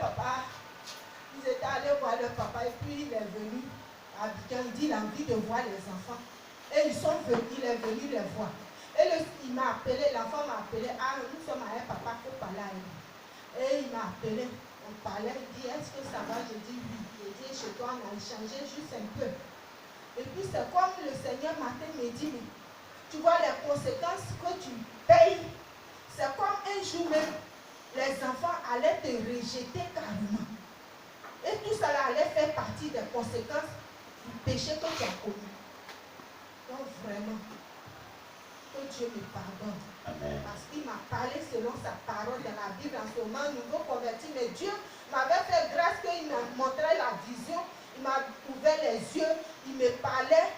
papa, ils étaient allés voir leur papa et puis il est venu à Abidjan. Il dit il a envie de voir les enfants. Et ils sont venus, il est venu les voir. Et il m'a appelé, l'enfant m'a appelé. Ah, nous sommes à un papa, il faut parler à lui. Et il m'a appelé, on parlait, il dit est-ce que ça va? Je dis oui. Il dit chez toi, on a échangé juste un peu. Et puis c'est comme le Seigneur matin me dit, tu vois les conséquences que tu payes. C'est comme un jour même, les enfants allaient te rejeter carrément. Et tout ça allait faire partie des conséquences du péché que tu as commis. Donc vraiment, que Dieu me pardonne. Amen. Parce qu'il m'a parlé selon sa parole dans la Bible en ce moment, nouveau converti. Mais Dieu m'avait fait grâce qu'il m'a montré la vision, il m'a ouvert les yeux, il me parlait,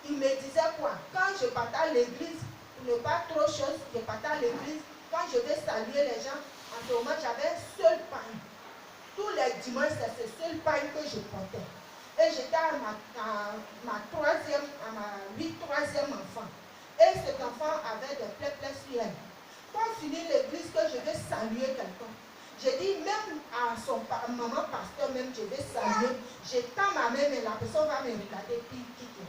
il me disait quoi? Quand je partais à l'église, pour ne pas trop chose, je partais à l'église, quand je vais saluer les gens, en ce moment j'avais un seul pain. Tous les dimanches, c'est ce seul pain que je portais. Et j'étais à ma troisième enfant. Et cet enfant avait des plaies sur elle. Quand on finit l'église, que je vais saluer quelqu'un, j'ai dit même à son maman pasteur, même je vais saluer, j'étends ma main, mais la personne va me regarder, puis quitte.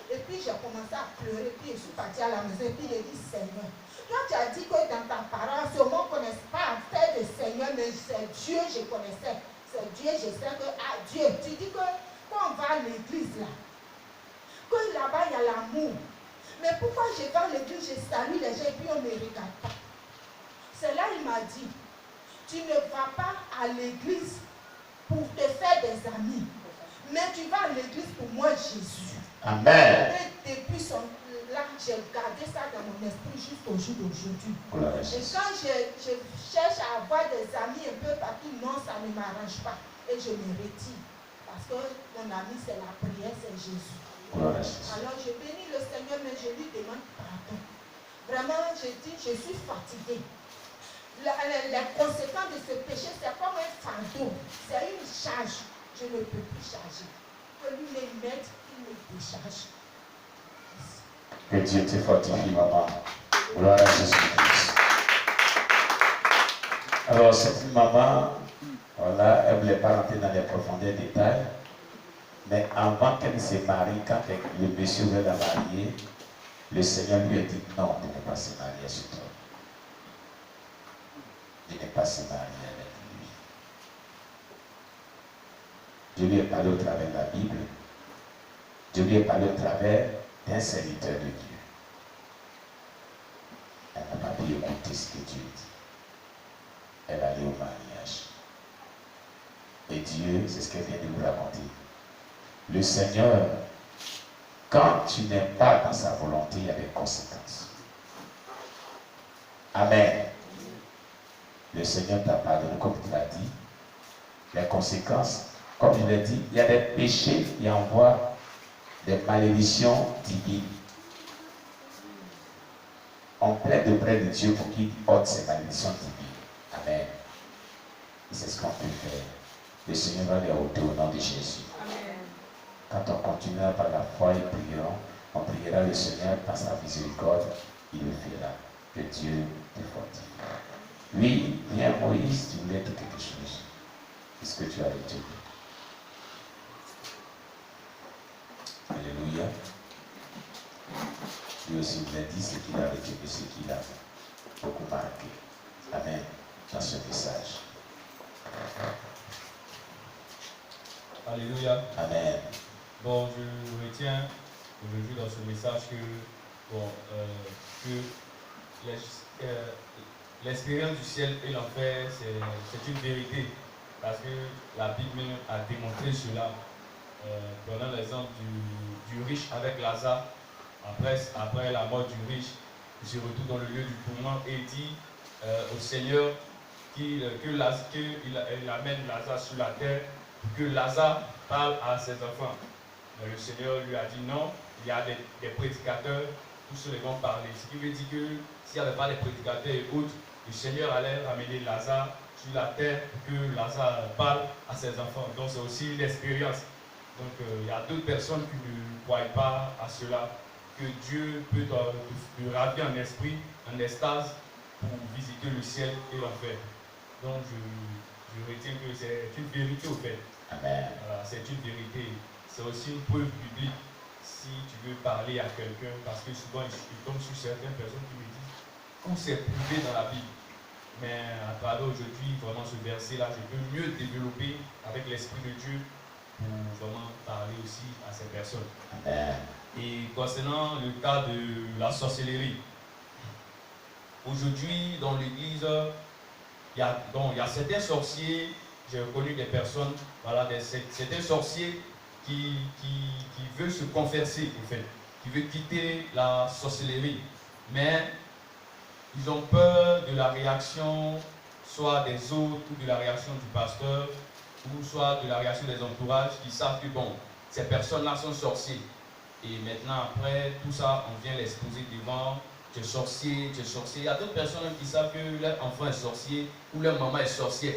Et puis j'ai commencé à pleurer, puis je suis partie à la maison, et puis j'ai dit Seigneur, toi tu as dit que dans ta parole, ce mot ne connaissait pas à faire de Seigneur, mais c'est Dieu, je connaissais. C'est Dieu, je sais que, ah Dieu, tu dis que quand on va à l'église là, que là-bas il y a l'amour. Mais pourquoi je vais à l'église, je salue les gens et puis on ne me regarde pas? C'est là il m'a dit, tu ne vas pas à l'église pour te faire des amis, mais tu vas à l'église pour moi Jésus. Amen. Et depuis là, j'ai gardé ça dans mon esprit jusqu'au jour d'aujourd'hui. Et quand je cherche à avoir des amis un peu partout, non, ça ne m'arrange pas. Et je me retire. Parce que mon ami, c'est la prière, c'est Jésus. Alors je bénis le Seigneur, mais je lui demande pardon. Vraiment, je dis, je suis fatiguée. Les conséquences de ce péché, c'est comme un fardeau. C'est une charge. Je ne peux plus charger. Que lui me mette, il me décharge. Que Dieu te fortifie, maman. Gloire à Jésus-Christ. Alors, cette maman, voilà, elle ne voulait pas rentrer dans les profondeurs détails. Mais avant qu'elle ne se marie, quand le monsieur veut la marier, le Seigneur lui a dit non, de ne pas se marier sur toi. De ne pas se marier avec lui. Dieu lui a parlé au travers de la Bible. Dieu lui a parlé au travers d'un serviteur de Dieu. Elle n'a pas pu écouter ce que Dieu dit. Elle allait au mariage. Et Dieu, c'est ce qu'elle vient de vous raconter. Le Seigneur, quand tu n'es pas dans sa volonté, il y a des conséquences. Amen. Le Seigneur t'a pardonné, comme tu l'as dit. Les conséquences, comme je l'ai dit, il y a des péchés qui envoient des malédictions divines. On plaide auprès de Dieu pour qu'il ôte ces malédictions divines. Amen. Et c'est ce qu'on peut faire. Le Seigneur va les ôter au nom de Jésus. Amen. Quand on continuera par la foi et prions, on priera le Seigneur par sa miséricorde, il le fera. Que Dieu te fortifie. Oui, viens Moïse, tu voulais dire quelque chose. Qu'est-ce que tu as retenu? Alléluia. Lui aussi vous a dit ce qu'il a retenu, ce qu'il a beaucoup marqué. Amen. Dans ce message. Alléluia. Amen. Bon, je retiens aujourd'hui dans ce message que, bon, que l'expérience du ciel et l'enfer, c'est une vérité. Parce que la Bible même a démontré cela. Prenant l'exemple du riche avec Lazare, après la mort du riche, il se retrouve dans le lieu du tourment et dit au Seigneur qu'il amène Lazare sur la terre pour que Lazare parle à ses enfants. Mais le Seigneur lui a dit non, il y a des prédicateurs, tous ceux qui vont parler. Ce qui veut dire que s'il n'y avait pas de prédicateurs et autres, le Seigneur allait amener Lazare sur la terre pour que Lazare parle à ses enfants. Donc c'est aussi l'expérience. Donc il y a d'autres personnes qui ne croient pas à cela, que Dieu peut te ravir en esprit, en extase, pour visiter le ciel et l'enfer. Donc je je retiens que c'est une vérité au fait. Amen. Voilà, c'est une vérité. C'est aussi une preuve biblique si tu veux parler à quelqu'un, parce que souvent je tombe sur certaines personnes qui me disent où c'est prouvé dans la Bible. Mais à travers aujourd'hui, vraiment ce verset-là, je peux mieux développer avec l'Esprit de Dieu pour vraiment parler aussi à ces personnes. Amen. Et concernant le cas de la sorcellerie, aujourd'hui dans l'église, il y a certains sorciers, j'ai reconnu des personnes, voilà, certains sorciers qui veulent se convertir, en fait, qui veulent quitter la sorcellerie, mais ils ont peur de la réaction, soit des autres, ou de la réaction du pasteur, ou soit de la réaction des entourages qui savent que bon, ces personnes-là sont sorciers. Et maintenant, après tout ça, on vient l'exposer devant, tu es sorcier, tu es sorcier. Il y a d'autres personnes qui savent que leur enfant est sorcier, ou leur maman est sorcière.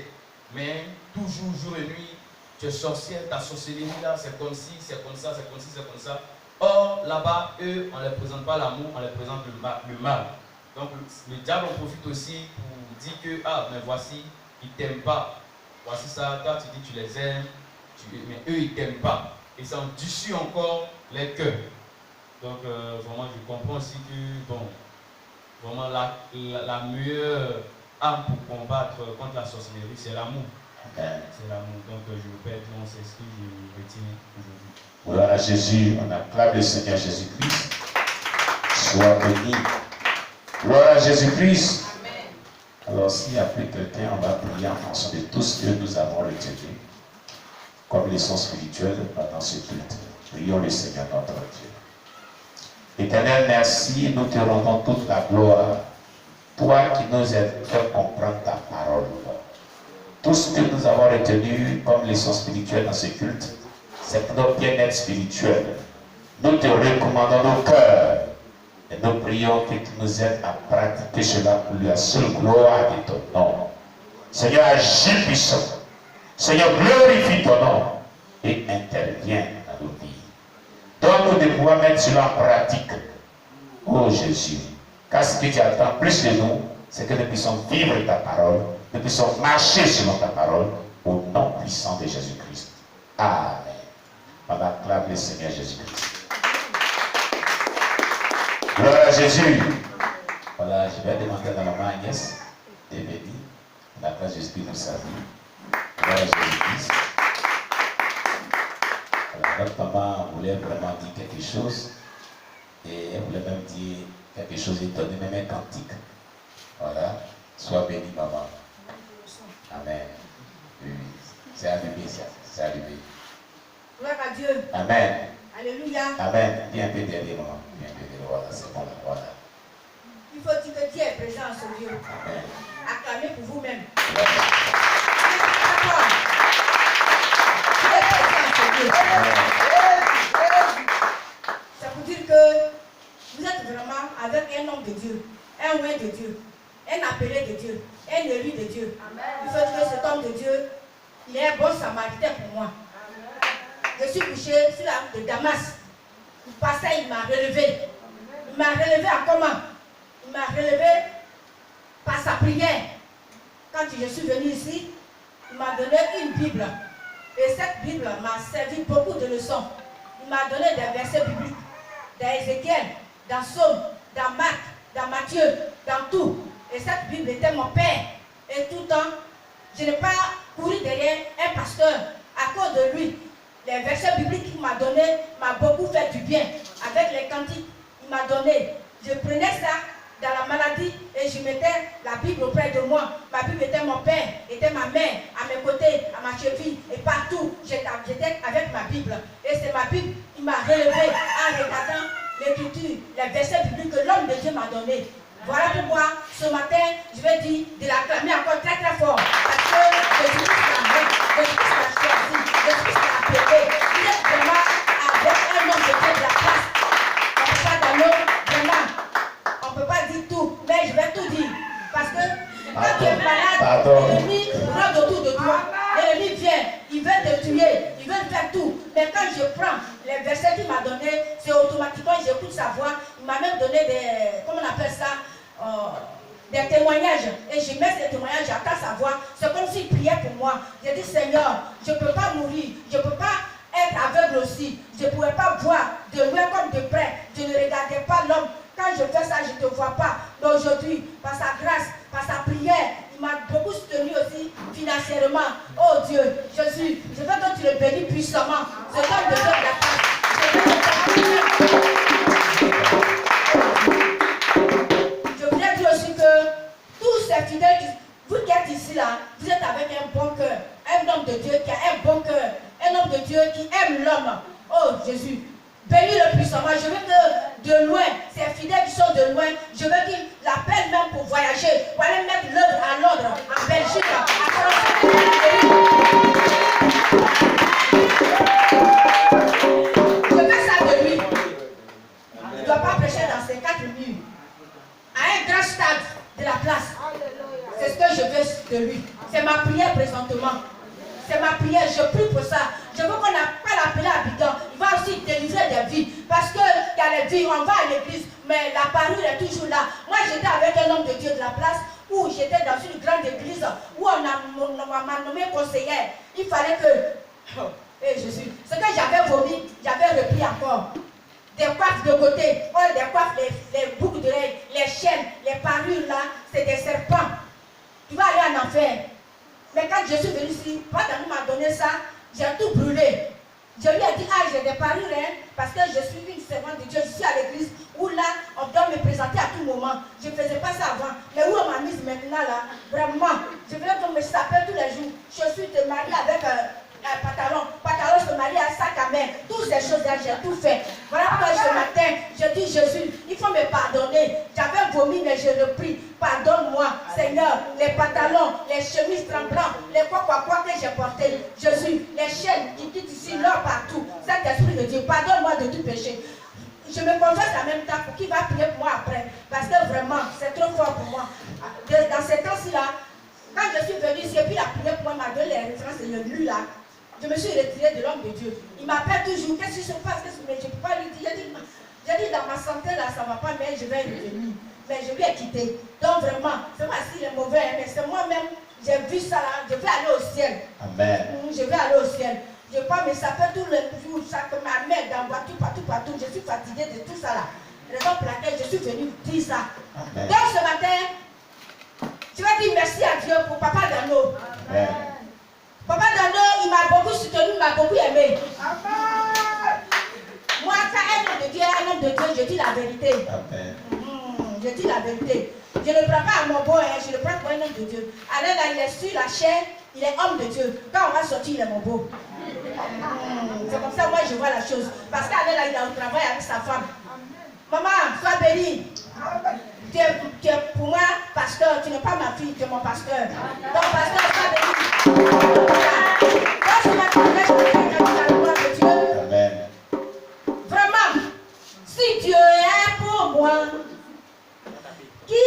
Mais toujours, jour et nuit, tu es sorcière, ta sorcellerie là, c'est comme ci, c'est comme ça, c'est comme ci, c'est comme ça. Or, là-bas, eux, on ne leur présente pas l'amour, on leur présente le mal. Donc, le diable en profite aussi pour dire que, ah, mais voici, ils ne t'aiment pas. Voici ça, toi, tu dis que tu les aimes, mais eux, ils ne t'aiment pas. Et ça endurcit encore les cœurs. Donc, vraiment, je comprends aussi que, bon, vraiment, la meilleure arme pour combattre contre la sorcellerie, c'est l'amour. C'est l'amour. Donc, je répète, non, c'est ce que je retiens aujourd'hui. Gloire à Jésus, on acclame le Seigneur Jésus-Christ. Sois béni. Gloire à Jésus-Christ. Alors, s'il n'y a plus quelqu'un, on va prier en fonction de tout ce que nous avons retenu comme leçon spirituelle pendant ce culte. Prions le Seigneur notre Dieu. Éternel, merci, nous te rendons toute la gloire. Toi qui nous as fait comprendre ta parole. Tout ce que nous avons retenu comme leçon spirituelle dans ce culte, c'est pour notre bien-être spirituel. Nous te recommandons nos cœurs. Et nous prions que tu nous aides à pratiquer cela pour la seule gloire de ton nom. Seigneur, agis puissant. Seigneur, glorifie ton nom et interviens dans nos vies. Donne-nous de pouvoir mettre cela en pratique. Oh Jésus, car ce que tu attends plus de nous, c'est que nous puissions vivre ta parole, nous puissions marcher selon ta parole, au nom puissant de Jésus-Christ. Amen. On acclame le Seigneur Jésus-Christ. Gloire à Jésus. Voilà, je vais demander à la maman Agnès de venir. On acclame Jésus-Christ dans sa vie. Gloire à Jésus-Christ. Voilà, notre maman voulait vraiment dire quelque chose. Et elle voulait même dire quelque chose d'étonné, même un cantique. Voilà. Sois béni, maman. Amen. Oui, c'est allumé, c'est allumé. Gloire à Dieu. Amen. Alléluia. Amen. Viens un peu derrière, maman. Viens un peu derrière. Voilà, c'est bon là. Voilà. Il faut dire que Dieu est présent en ce lieu. Amen. Acclamez pour vous-même. Voilà. Dieu est présent en ce lieu. Ça veut dire que vous êtes vraiment avec un homme de Dieu, un oint de Dieu, un appelé de Dieu, un élu de Dieu. Il faut dire que cet homme de Dieu, il est un bon samaritain pour moi. Je suis couché sur la route de Damas. Il passait, il m'a relevé. Il m'a relevé en comment? Il m'a relevé par sa prière. Quand je suis venu ici, il m'a donné une Bible. Et cette Bible m'a servi beaucoup de leçons. Il m'a donné des versets bibliques, dans Ézéchiel, dans Somme, dans Marc, dans Matthieu, dans tout. Et cette Bible était mon père. Et tout le temps, je n'ai pas couru derrière un pasteur à cause de lui. Les versets bibliques qu'il m'a donné m'a beaucoup fait du bien. Avec les cantiques, il m'a donné. Je prenais ça dans la maladie et je mettais la Bible auprès de moi. Ma Bible était mon père, était ma mère, à mes côtés, à ma cheville et partout. J'étais avec ma Bible. Et c'est ma Bible qui m'a relevé en regardant l'écriture, les versets bibliques que l'homme de Dieu m'a donné. Voilà pourquoi ce matin, je vais dire de l'acclamer encore très très fort. Parce que Jésus l'a fait, Jésus l'a choisi, Jésus l'a appelé. Il est vraiment avec un homme de Dieu de la place. On ne peut pas dans l'eau, vraiment. On ne peut pas dire tout, mais je vais tout dire. Parce que quand tu es malade, l'ennemi rôde autour de toi. L'ennemi vient, il veut te tuer, il veut faire tout. Mais quand je prends les versets qu'il m'a donnés, c'est automatiquement, j'écoute sa voix. Il m'a même donné des, comment on appelle ça, des témoignages. Et je mets ces témoignages, j'entends sa voix. C'est comme s'il priait pour moi. Je dis, Seigneur, je ne peux pas mourir. Je ne peux pas être aveugle aussi. Je ne pouvais pas voir de loin comme de près. Je ne regardais pas l'homme. Quand je fais ça, je ne te vois pas. Mais aujourd'hui, par sa grâce, par sa prière, il m'a beaucoup soutenu aussi financièrement. Oh Dieu, Jésus, je veux que tu le bénis puissamment. C'est homme de Dieu de la grâce. Je voulais dire aussi que tous ces fidèles, vous qui êtes ici là, vous êtes avec un bon cœur. Un homme de Dieu qui a un bon cœur. Un homme de Dieu qui aime l'homme. Oh Jésus, bénis-le puissamment. Je veux que de loin, ces fidèles qui sont de loin, je veux qu'ils l'appellent même pour voyager, pour aller mettre l'œuvre à Londres, en Belgique, à France. Je veux ça de lui. Il ne doit pas prêcher dans ses 4 murs. À un grand stade de la place. C'est ce que je veux de lui. C'est ma prière présentement. C'est ma prière, je prie pour ça. Je veux qu'on n'a pas l'appelé habitant. Il va aussi délivrer des vies. Parce qu'il y a les vies, on va à l'église, mais la parure est toujours là. Moi, j'étais avec un homme de Dieu de la place, où j'étais dans une grande église, où on m'a nommé conseillère. Il fallait que... Oh, Jésus. Ce que j'avais vomi, j'avais repris encore. Des coiffes de côté, oh, des coiffes, les boucles d'oreilles, les chaînes, les parures là, c'est des serpents. Tu vas aller en enfer. Mais quand je suis venu ici, Madame m'a donné ça, j'ai tout brûlé. Je lui ai dit, ah, j'ai des parures, hein, parce que je suis une servante de Dieu, je suis à l'église, où là, on doit me présenter à tout moment. Je ne faisais pas ça avant. Mais où on m'a mise maintenant, là, vraiment, je voulais qu'on me s'appelle tous les jours. Je suis mariée avec un pantalon se marie à sac à main, toutes ces choses-là, j'ai tout fait. Voilà pourquoi ce matin, je dis Jésus, il faut me pardonner. J'avais vomi, mais je repris. Pardonne-moi, Seigneur, les pantalons, les chemises tremblantes, les quoi que j'ai porté. Jésus, les chaînes qui quittent ici, l'or partout. Cet esprit de Dieu, pardonne-moi de tout péché. Je me confesse en même temps pour qu'il va prier pour moi après. Parce que vraiment, c'est trop fort pour moi. Dans ces temps-ci là, quand je suis venue ici, et puis la prière pour moi m'a donné les références et le lu là. Je me suis retirée de l'homme de Dieu. Il m'appelle toujours. Qu'est-ce qui se passe? Mais je ne peux pas lui dire. J'ai dit, dans ma santé, là, ça ne va pas, mais je vais revenir. Mais je lui ai quitté. Donc, vraiment, c'est pas s'il est mauvais, mais c'est moi-même. J'ai vu ça là. Je vais aller au ciel. Amen. Je vais aller au ciel. Je ne peux pas me saper tous les jours, chaque ma mère dans la voiture, partout. Je suis fatiguée de tout ça là. Raison pour laquelle je suis venue dire ça. Amen. Donc, ce matin, je vais dire merci à Dieu pour Papa Dano. Amen. Papa Dano, il m'a beaucoup soutenu, il m'a beaucoup aimé. Amen. Moi, quand un homme de Dieu, je dis la vérité. Amen. Je dis la vérité. Je ne le prends pas à mon beau, je le prends pour un homme de Dieu. Alors là, il est sur la chair, il est homme de Dieu. Quand on va sortir, il est mon beau. C'est comme ça, moi, je vois la chose. Parce qu'à là, il est au travail avec sa femme. Maman, sois bénie. Tu es pour moi pasteur, tu n'es pas ma fille, tu es mon pasteur. Donc, pasteur, sois béni. Quand je m'attendais, je me disais la gloire de Dieu. Amen. Vraiment, si Dieu est pour moi, qui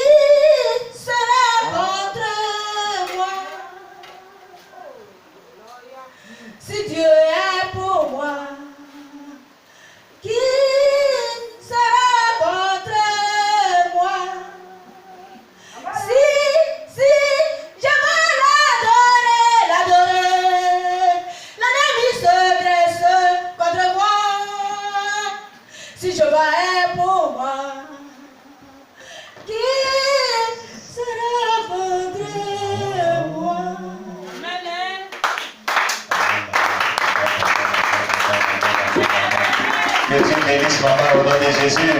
sera contre moi? Si Dieu est pour moi, qui sera contre moi? Si, je veux l'adorer, l'ennemi se dresse contre moi. Si je vais pour moi, qui sera contre moi? Que Dieu bénisse maman au nom de Jésus.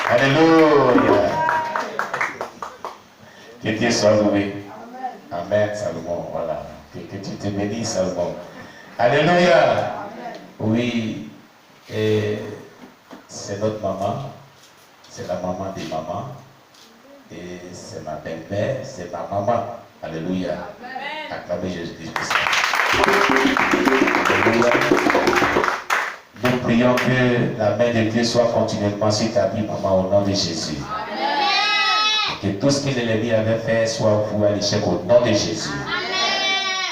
Alléluia. Que Dieu soit loué. Amen, Salomon. Voilà. Que Dieu te bénisse, Salomon. Alléluia. Oui. Et c'est notre maman. C'est la maman des mamans. Et c'est ma belle-mère. C'est ma maman. Alléluia. Acclamez Jésus-Christ. Alléluia. Nous prions que la main de Dieu soit continuellement sur ta vie, maman, au nom de Jésus. Amen. Que tout ce que l'ennemi avait fait soit voué à l'échec au nom de Jésus. Amen.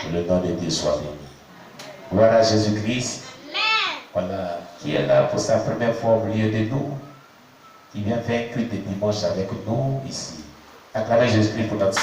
Que le nom de Dieu soit béni. Gloire à Jésus-Christ. Voilà, qui est là pour sa première fois au milieu de nous, qui vient faire un culte de dimanche avec nous ici. Acclamez Jésus-Christ pour notre